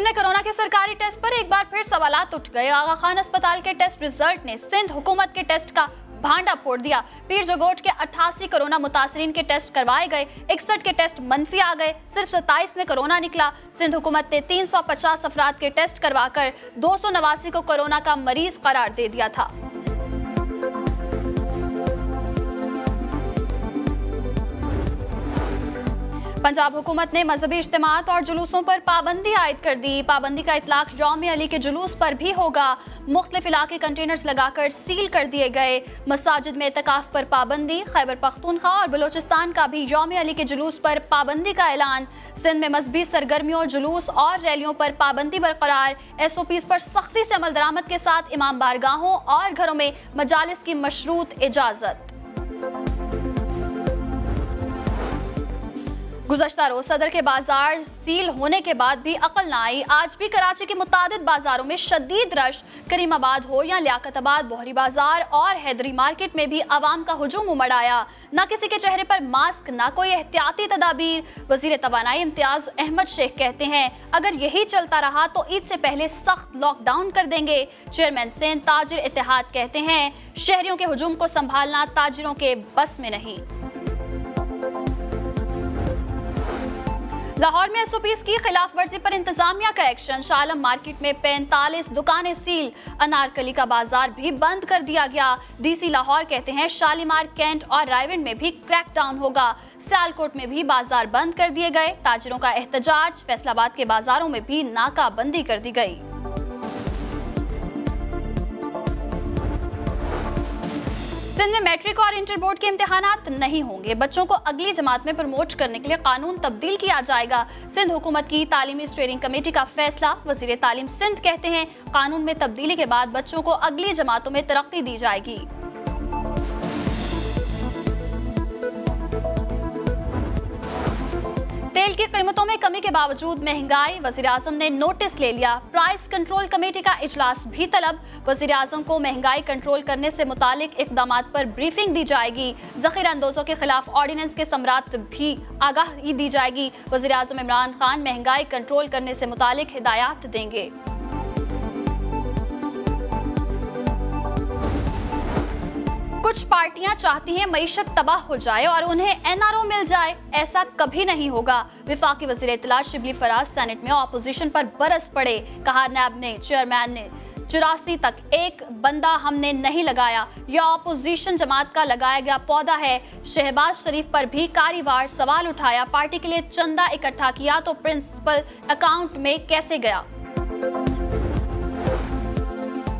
में कोरोना के सरकारी टेस्ट पर एक बार फिर सवालात उठ गए। आगा खान अस्पताल के टेस्ट रिजल्ट ने सिंध हुकूमत के टेस्ट का भांडा फोड़ दिया। पीर जोगोट के 88 कोरोना मुतासरीन के टेस्ट करवाए गए, 61 के टेस्ट मनफी आ गए, सिर्फ 27 में कोरोना निकला। सिंध हुकूमत ने 350 अफराद के टेस्ट करवाकर 289 को कोरोना का मरीज करार दे दिया था। पंजाब हुकूमत ने मजहबी इज्तिमात और जुलूसों पर पाबंदी आयद कर दी। पाबंदी का इतलाक यौम अली के जुलूस पर भी होगा। मुख्तलिफ इलाके कंटेनर्स लगाकर सील कर दिए गए। मसाजिद में एतकाफ पर पाबंदी। खैबर पख्तूनख्वा और बलोचिस्तान का भी यौम अली के जुलूस पर पाबंदी का ऐलान। सिंध में मजहबी सरगर्मियों, जुलूस और रैलियों पर पाबंदी बरकरार। SOPs पर सख्ती से अमल दरामद के साथ इमाम बारगाहों और घरों में मजालिस की मशरूत इजाजत। गुज़श्ता रोज सदर के बाजार सील होने के बाद भी अकल ना आई। आज भी कराची के मुतादिद बाजारों में शदीद रश। करीमाबाद हो या लियाकताबाद, बोहरी बाजार और हैदरी मार्केट में भी आवाम का हुजूम उमड़ आया। न किसी के चेहरे पर मास्क, न कोई एहतियाती तदाबीर। वजीर तवानाई इम्तियाज अहमद शेख कहते हैं, अगर यही चलता रहा तो ईद से पहले सख्त लॉकडाउन कर देंगे। चेयरमैन सिंध ताजिर इत्तेहाद कहते हैं, शहरियों के हुजूम को संभालना ताजिरों के बस में नहीं। लाहौर में SOPs की खिलाफ वर्जी पर इंतजामिया का एक्शन। शालम मार्केट में 45 दुकानें सील। अनारकली का बाजार भी बंद कर दिया गया। DC लाहौर कहते हैं, शालीमार, कैंट और रायविंड में भी क्रैकडाउन होगा। सियालकोट में भी बाजार बंद कर दिए गए। ताजिरों का एहतजाज। फैसलाबाद के बाजारों में भी नाकाबंदी कर दी गई। सिंध में मैट्रिक और इंटर बोर्ड के इम्तिहानात नहीं होंगे। बच्चों को अगली जमात में प्रमोट करने के लिए कानून तब्दील किया जाएगा। सिंध हुकूमत की तालीमी स्टीयरिंग कमेटी का फैसला। वजीर तालीम सिंध कहते हैं, कानून में तब्दीली के बाद बच्चों को अगली जमातों में तरक्की दी जाएगी। तेल की कीमतों में कमी के बावजूद महंगाई। वजीर आजम ने नोटिस ले लिया। प्राइस कंट्रोल कमेटी का इजलास भी तलब। वजीर आजम को महंगाई कंट्रोल करने से मुतालिक इक़दामात पर ब्रीफिंग दी जाएगी। ज़ख़ीरा अंदोज़ों के खिलाफ ऑर्डिनेंस के समरात भी आगाही दी जाएगी। वजीर आजम इमरान खान महंगाई कंट्रोल करने से मुतालिक हिदायत देंगे। कुछ पार्टियां चाहती हैं मईशत तबाह हो जाए और उन्हें NRO मिल जाए। ऐसा कभी नहीं होगा। विफाकी वज़ीर इत्तलात शिबली फराज सेनेट में ऑपोजिशन पर बरस पड़े। कहा, नैब ने, चेयरमैन ने 84 तक एक बंदा हमने नहीं लगाया। यह ऑपोजिशन जमात का लगाया गया पौधा है। शहबाज शरीफ पर भी कारीवार सवाल उठाया। पार्टी के लिए चंदा इकट्ठा किया तो प्रिंसिपल अकाउंट में कैसे गया।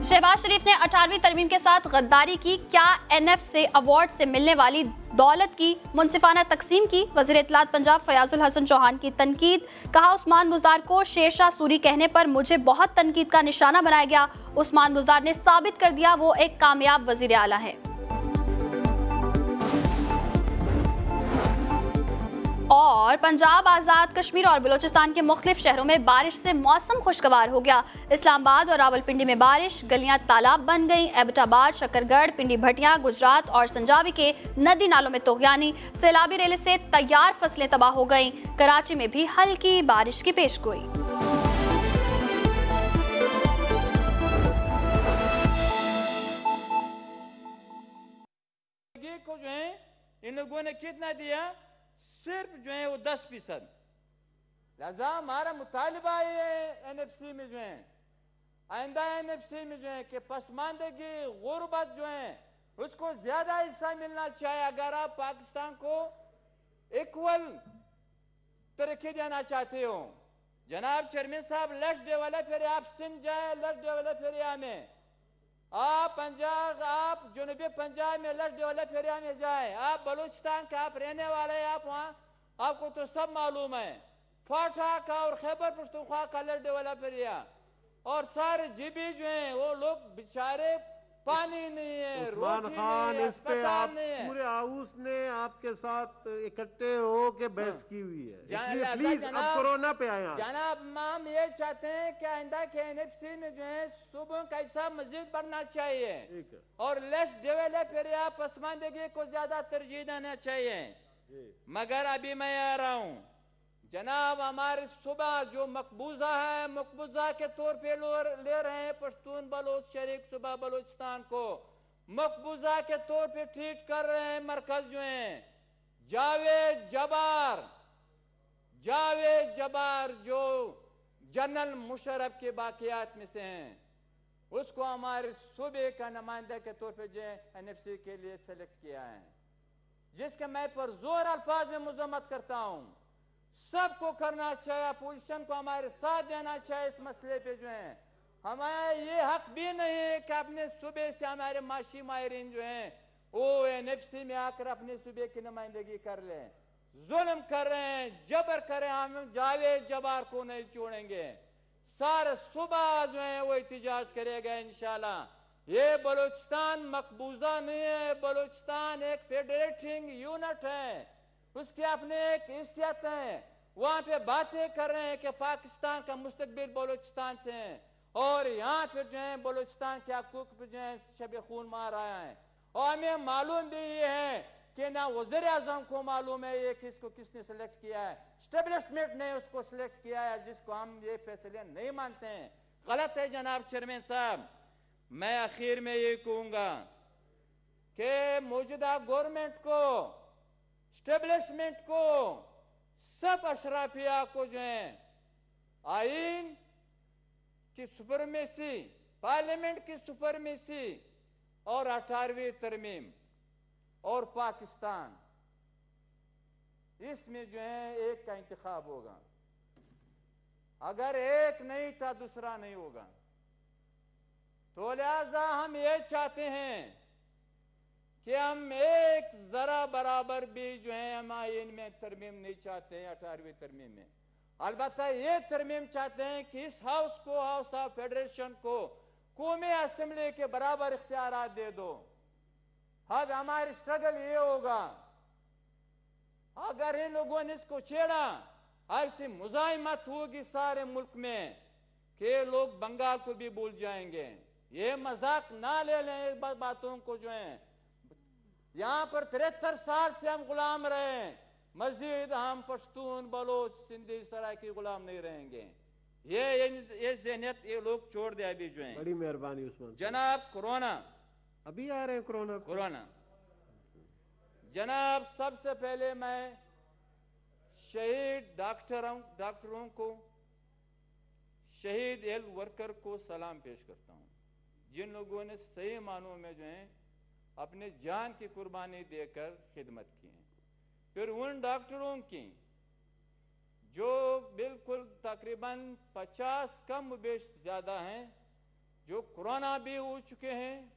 शहबाज शरीफ ने 18वीं तरमीम के साथ गद्दारी की। क्या NF से अवार्ड से मिलने वाली दौलत की मुनसिफाना तकसीम की। वज़ीर इत्तलात पंजाब फयाजुल हसन चौहान की तनकीद। कहा, उस्मान बुज़दार को शेरशाह सूरी कहने पर मुझे बहुत तनकीद का निशाना बनाया गया। उस्मान बुज़दार ने साबित कर दिया वो एक कामयाब वज़ीर आला है। और पंजाब, आज़ाद कश्मीर और बलोचिस्तान के मुख्तलिफ शहरों में बारिश से मौसम खुशगवार हो गया। इस्लामाबाद और रावलपिंडी में बारिश, गलियां तालाब बन गईं। एबटाबाद, शकरगढ़, पिंडी भटियां, गुजरात और संजावी के नदी नालों में तोगयानी। सैलाबी रेले से तैयार फसलें तबाह हो गईं। कराची में भी हल्की बारिश की पेशगोई। को जो है इन लोगों ने कितना दिया, सिर्फ जो है वो 10%। लिहाजा हमारा मुतालिबा है NFC में जो है, आइंदा NFC में जो है कि पसमानदगी, गुर्बत जो है उसको ज्यादा हिस्सा मिलना चाहिए। अगर आप पाकिस्तान को इक्वल तरक्की देना चाहते हो, जनाब चेयरमैन साहब, लेस डेवलप एरिया, आप सिंध जाए लेस डेवलप एरिया में, आप पंजाब, आप जनूबी पंजाब में लेस डेवलप एरिया में जाए, आप बलूचिस्तान का आप रहने वाले, आप वहाँ आपको तो सब मालूम है। फाटा का और खैबर पख्तूनख्वा का लेस डेवलप एरिया और सारे जीबी जो हैं वो लोग बेचारे, पानी नहीं है, उस्मान खान, इस पे आप पूरे हाउस ने आपके साथ इकट्ठे हो के बहस की हुई है। प्लीज अब कोरोना पे आए। जनाब, हम ये चाहते हैं कि आइंदा के NFC में जो है सूबों का हिस्सा मजीद बढ़ना चाहिए और लेस डेवलप एरिया, पसमानदगी को ज्यादा तरजीह देना चाहिए। मगर अभी मैं आ रहा हूँ, जनाब हमारे सुबह जो मकबूजा है, मकबूजा के तौर पे ले रहे हैं पश्तून बलोच शरीक सुबह बलूचिस्तान को, मकबूजा के तौर पे ट्रीट कर रहे हैं मरकज जो हैं। जावेद जबार जो जनरल मुशर्रफ के बाकियात में से हैं, उसको हमारे सूबे का नुमाइंदा के तौर पे जो है NFC के लिए सेलेक्ट किया है, जिसके मैं पर जोर अल्फाज में मजम्मत करता हूं। सबको करना चाहिए, अपोजिशन को हमारे साथ देना चाहिए इस मसले पे जो है। हमारे ये हक भी नहीं है कि अपने सूबे से हमारे माशी माहिरीन जो हैं वो NFC में आकर अपने सूबे की नुमाइंदगी कर लें। जुल्म कर रहे हैं, जबर कर रहे हैं, हम जावेद जबार को नहीं छोड़ेंगे। सारे सुबह जो है वो एहतजाज करेगा इंशाल्लाह। ये बलूचिस्तान मकबूजा नहीं है, बलूचिस्तान एक फेडरेटिंग यूनिट है, उसकी अपने एक हैसियत है। वहां पे बातें कर रहे हैं कि पाकिस्तान का मुस्तकबिल बलूचिस्तान से है, और यहाँ पे जो है बलूचिस्तान के हकूक पे जो है शब खून मार रहा है। और हमें मालूम भी ये है कि ना वज़ीर आज़म को मालूम है ये किसको किसने सेलेक्ट किया है, स्टेब्लिशमेंट ने उसको सिलेक्ट किया है, जिसको हम ये फैसले नहीं मानते हैं। गलत है जनाब चेयरमैन साहब। मैं आखिर में ये कहूंगा कि मौजूदा गवर्नमेंट को, स्टेब्लिशमेंट को, सब अशराफिया को जो है आइन की सुपरमेसी, पार्लियामेंट की सुपरमेसी और 18वीं तरमीम और पाकिस्तान, इसमें जो है एक का इंतखाब होगा। अगर एक नहीं था दूसरा नहीं होगा। तो लिहाजा हम ये चाहते हैं कि हम एक जरा बराबर भी जो है हम इनमें तरमीम नहीं चाहते हैं 18वीं तरमीम में। अलबत्ता ये तरमीम चाहते हैं कि इस हाउस को, हाउस ऑफ फेडरेशन को कौमी असेंबली के बराबर इख्तियारात दे दो। अब हमारी स्ट्रगल ये होगा, अगर इन लोगों ने इसको छेड़ा, ऐसी मुजाहिमत होगी सारे मुल्क में कि लोग बंगाल को भी भूल जाएंगे। ये मजाक ना ले लें बातों को जो है। यहाँ पर 73 साल से हम गुलाम रहे, मजीद हम पश्तून बलोच सिंधी सराय के गुलाम नहीं रहेंगे। ये ज़हनियत ये लोग छोड़ दे अभी जो है। बड़ी मेहरबानी उस्मान जनाब। कोरोना अभी आ रहे हैं, कोरोना जनाब, सबसे पहले मैं शहीद डॉक्टरों को, शहीद हेल्थ वर्कर को सलाम पेश करता हूँ, जिन लोगों ने सही मानों में जो है अपने जान की कुर्बानी देकर खिदमत की है। फिर उन डॉक्टरों की जो बिल्कुल तकरीबन 50 कम बेश ज्यादा हैं, जो कोरोना भी हो चुके हैं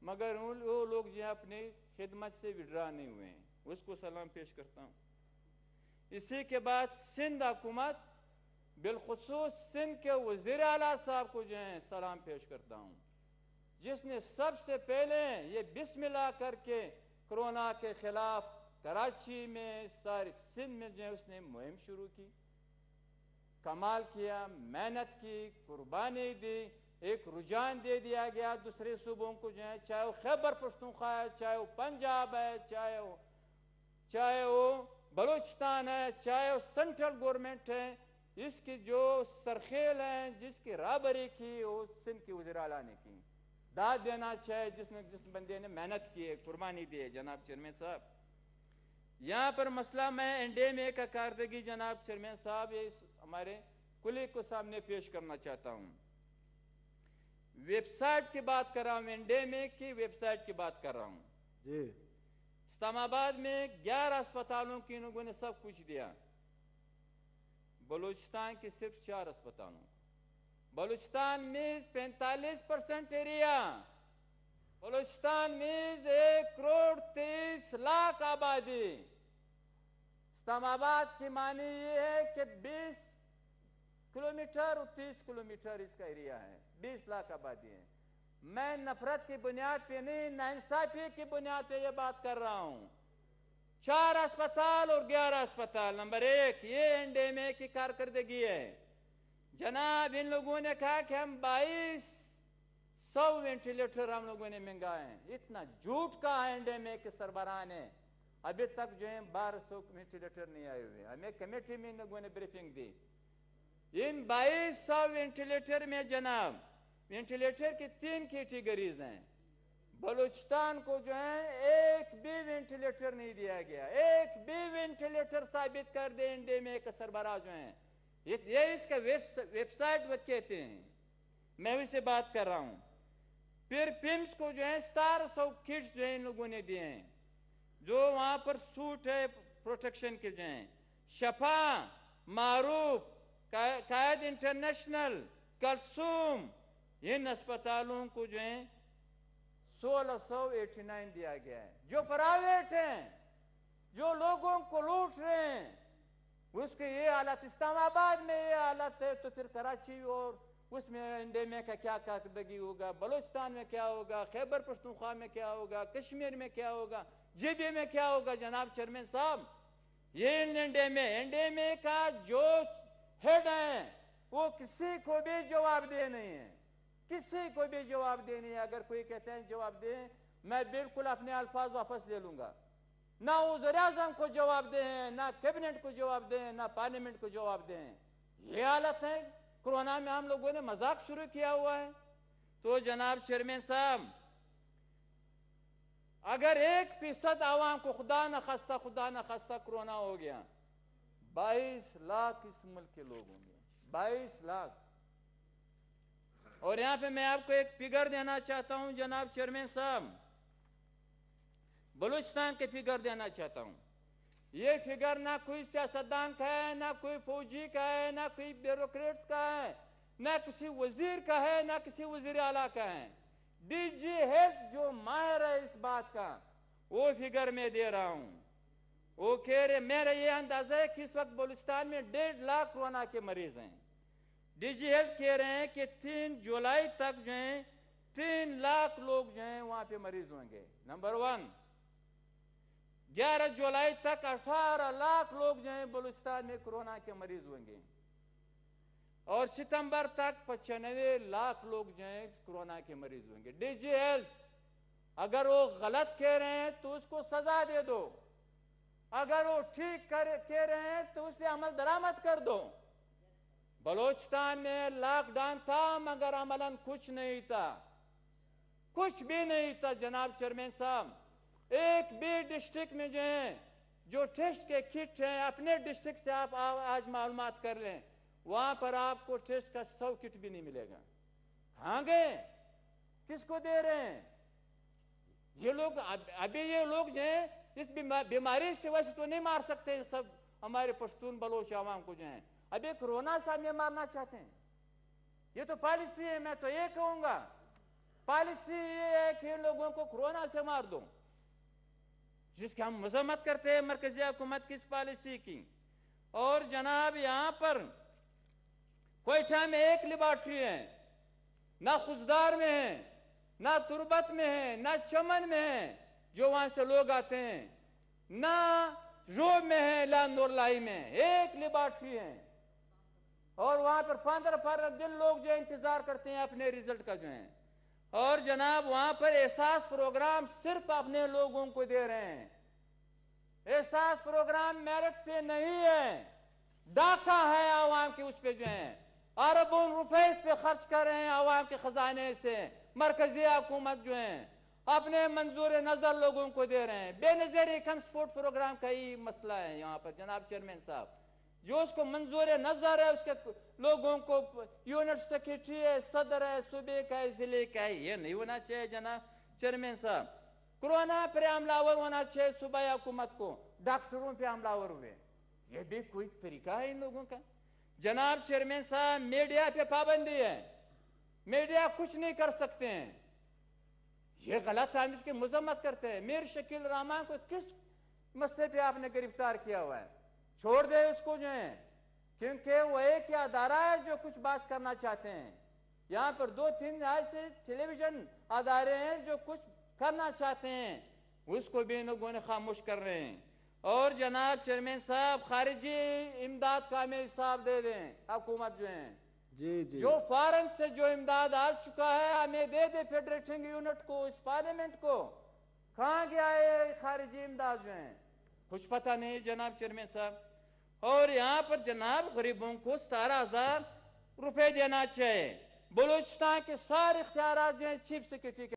मगर वो लोग जो है अपनी खिदमत से विड्रा नहीं हुए हैं, उसको सलाम पेश करता हूँ। इसी के बाद सिंध हुकूमत, बिलखुसूस सिंध के वज़ीर आला साहब को जो है सलाम पेश करता हूँ, जिसने सबसे पहले ये बिस्मिल्लाह करके कोरोना के खिलाफ कराची में, सारी सिंध में जो है उसने मुहिम शुरू की, कमाल किया, मेहनत की, कुर्बानी दी, एक रुझान दे दिया गया दूसरे सूबों को जो है, चाहे वो खैबर पख्तूनख्वा है, चाहे वो पंजाब है, चाहे वो बलूचिस्तान है, चाहे वो सेंट्रल गवर्नमेंट है। इसकी जो सरखेल है, जिसकी राहबरी की वो सिंध के वज़ीर आला ने की। दाद देना चाहे जिस बंदे ने मेहनत की है, कुर्बानी दी है। जनाब चेयरमैन साहब, यहाँ पर मसला मैं एनडीएमए का कारदगी जनाब चेयरमैन साहब ये हमारे कुली को सामने पेश करना चाहता हूँ। वेबसाइट की बात कर रहा हूँ, एनडीएमए की वेबसाइट की बात कर रहा हूँ जी। इस्लामाबाद में 11 अस्पतालों की लोगों ने सब कुछ दिया, बलूचिस्तान की सिर्फ 4 अस्पतालों। बलूचिस्तान में 45% एरिया, बलूचिस्तान में 1,30,00,000 आबादी। इस्लामाबाद की मानी ये है कि 20 किलोमीटर और 30 किलोमीटर इसका एरिया है, 20 लाख आबादी है। मैं नफरत की बुनियाद पे नहीं, नाइंसाफी की बुनियाद पे ये बात कर रहा हूं। 4 अस्पताल और 11 अस्पताल। नंबर 1 ये एनडीएमए की कारकर्दगी है। जनाब इन लोगों ने कहा कि हम 2200 वेंटिलेटर हम लोगों ने मंगाए हैं। इतना झूठ कहा है एनडीएमए के सरबराह ने। ابھی تک جو ہے 1200 وینٹیلیٹر نہیں آئے ہوئے. ہمیں کمیٹی میں ان لوگوں نے بریفنگ دی. ان 2200 وینٹیلیٹر میں جناب وینٹیلیٹر کی 3 کیٹیگریز ہیں. بلوچستان کو جو ہے ایک بھی وینٹیلیٹر نہیں دیا گیا. ایک بھی وینٹیلیٹر ثابت کر دے انڈے میں ایک سربراہ جو ہیں. یہ اس کا ویب سائٹ وہ کہتے ہیں. میں اس سے بات کر رہا ہوں. پھر پیمز کو جو ہے 1700 کٹس جو ہیں ان لوگوں نے دیے ہیں جو وہاں پر سوٹ ہے پروٹیکشن کے جو ہیں. شفا، معروف، قائد انٹرنیشنل، کلثوم ان اسپتالوں کو جو ہیں 1689 دیا گیا ہے. جو پرائیویٹ ہیں جو لوگوں کو لوٹ رہے ہیں اس کے یہ حالت. اسلام آباد میں یہ حالت ہے تو پھر کراچی اور اس میں انڈے میں کیا کارکردگی ہوگا, بلوچستان میں کیا ہوگا, خیبر پختونخوا میں کیا ہوگا, کشمیر میں کیا ہوگا, جے بی میں کیا ہوگا. جناب چیئرمین صاحب یہ انڈے میں کا جو ہیڈ ہیں وہ کسی کو بھی جواب دے نہیں ہے. کسی کو بھی جواب دے نہیں ہے. اگر کوئی کہتے ہیں جواب دیں میں بالکل اپنے الفاظ واپس لے لوں گا. نہ وزیر اعظم کو جواب دیں, نہ کیبنٹ کو جواب دیں, نہ پارلیمنٹ کو جواب دیں. یہ حالت ہے. کورونا میں ہم لوگوں نے مذاق شروع کیا ہوا ہے. تو جناب چیئرمین صاحب اگر 1% عوام کو خدا نہ خواستہ کورونا ہو گیا 22 لاکھ اس ملک کے لوگ ہوں گے. 22 لاکھ. اور یہاں پہ میں آپ کو ایک فگر دینا چاہتا ہوں جناب چیئرمین صاحب, بلوچستان کے فگر دینا چاہتا ہوں. یہ فگر نہ کوئی سیاستدان کا ہے, نہ کوئی فوجی کا ہے, نہ کوئی بیوروکریٹس کا ہے, نہ کسی وزیر کا ہے, نہ کسی وزیر اعلیٰ کا ہے. ڈی جی ہیلتھ جو ماہر ہے اس بات کا وہ فگر میں دے رہا ہوں. وہ کہہ رہے میرا یہ اندازہ ہے کہ اس وقت بلوچستان میں 1.5 لاکھ کورونا کے مریض ہیں. ڈی جی ہیلتھ کہہ رہے ہیں کہ 3 جولائی تک جو ہیں 3 لاکھ لوگ جو ہیں وہاں پہ مریض ہوں گے. نمبر 1. 11 جولائی تک 18 لاکھ لوگ جو ہیں بلوچستان میں کورونا کے مریض ہوں گے. اور ستمبر تک 95 لاکھ لوگ جو ہیں کورونا کے مریض ہوں گے. ڈی جی ہیلتھ اگر وہ غلط کہہ رہے ہیں تو اس کو سزا دے دو, اگر وہ ٹھیک کہہ رہے ہیں تو اس پہ عمل درآمد کر دو. بلوچستان میں لاک ڈاؤن تھا مگر عملاً کچھ نہیں تھا, کچھ بھی نہیں تھا. جناب چیئرمین صاحب ایک بھی ڈسٹرکٹ میں جو ہیں جو ٹیسٹ کے کٹ ہیں اپنے ڈسٹرکٹ سے آپ آج معلومات کر لیں, وہاں پر آپ کو ٹیسٹ کا 100 کٹ بھی نہیں ملے گا. کہاں گئے, کس کو دے رہے ہیں یہ لوگ؟ ابھی یہ لوگ جو ہیں اس بیماری سے ویسے تو نہیں مار سکتے سب ہمارے پشتون بلوچ عوام کو جو ہیں, ابھی کورونا سے ہمیں مارنا چاہتے ہیں. یہ تو پالیسی ہے. میں تو یہ کہوں گا پالیسی یہ ہے کہ ان لوگوں کو کورونا سے مار دو, جس کی ہم مذمت کرتے ہیں مرکزی حکومت کی اس پالیسی کی. اور جناب یہاں پر کوئٹہ میں ایک لیبارٹری ہے, نہ خزدار میں ہے, نہ تربت میں ہے, نہ چمن میں ہے جو وہاں سے لوگ آتے ہیں, نہ روب میں ہے, نہ نورلائی میں. ایک لیبارٹری ہے اور وہاں پر 15 دن لوگ جو انتظار کرتے ہیں اپنے ریزلٹ کا جو ہیں. اور جناب وہاں پر احساس پروگرام صرف اپنے لوگوں کو دے رہے ہیں. احساس پروگرام میرٹ پہ نہیں ہے, ڈاکہ ہے عوام کے اس پہ جو ہیں. اربوں روپے اس پہ خرچ کر رہے ہیں عوام کے خزانے سے. مرکزی حکومت جو ہیں اپنے منظور نظر لوگوں کو دے رہے ہیں. بے نظیری کم سپورٹ پروگرام کا ہی مسئلہ ہے یہاں پر جناب چیئرمین صاحب. جو اس کو منظور نظر ہے اس کے لوگوں کو یونٹ سیکریٹری ہے, صدر ہے, صوبے کا ہے, ضلع کا ہے. یہ نہیں ہونا چاہیے جناب چیئرمین صاحب. کورونا پر حملہ آور ہونا چاہیے صوبائی حکومت کو, ڈاکٹروں پہ حملہ آور ہوئے. یہ بھی کوئی طریقہ ہے ان لوگوں کا؟ جناب چیئرمین صاحب میڈیا پہ پابندی ہے, میڈیا کچھ نہیں کر سکتے ہیں. یہ غلط ہے, ہم اس کی مذمت کرتے ہیں. میر شکیل رحمان کو کس مسئلے پہ آپ نے گرفتار کیا ہوا ہے؟ چھوڑ دے اس کو جو ہے, کیونکہ وہ ایک ہی ادارہ ہے جو کچھ بات کرنا چاہتے ہیں. یہاں پر 2-3 ایسے ٹیلی ویژن ادارے ہیں جو کچھ کرنا چاہتے ہیں, اس کو بھی ان لوگوں نے خاموش کر رہے ہیں. اور جناب چیئرمین صاحب خارجی امداد کا ہمیں حساب دے دیں حکومت جو ہیں. جی جی جو فارن سے جو امداد آ چکا ہے ہمیں دے دے فیڈریٹنگ یونٹ کو, اس پارلیمنٹ کو. کہاں گیا ہے خارجی امداد جو ہیں؟ کچھ پتہ نہیں جناب چیئرمین صاحب. اور یہاں پر جناب غریبوں کو 17,000 روپے دینا چاہیے. بلوچستان کے سارے اختیارات جو ہیں چیف سیکرٹری کے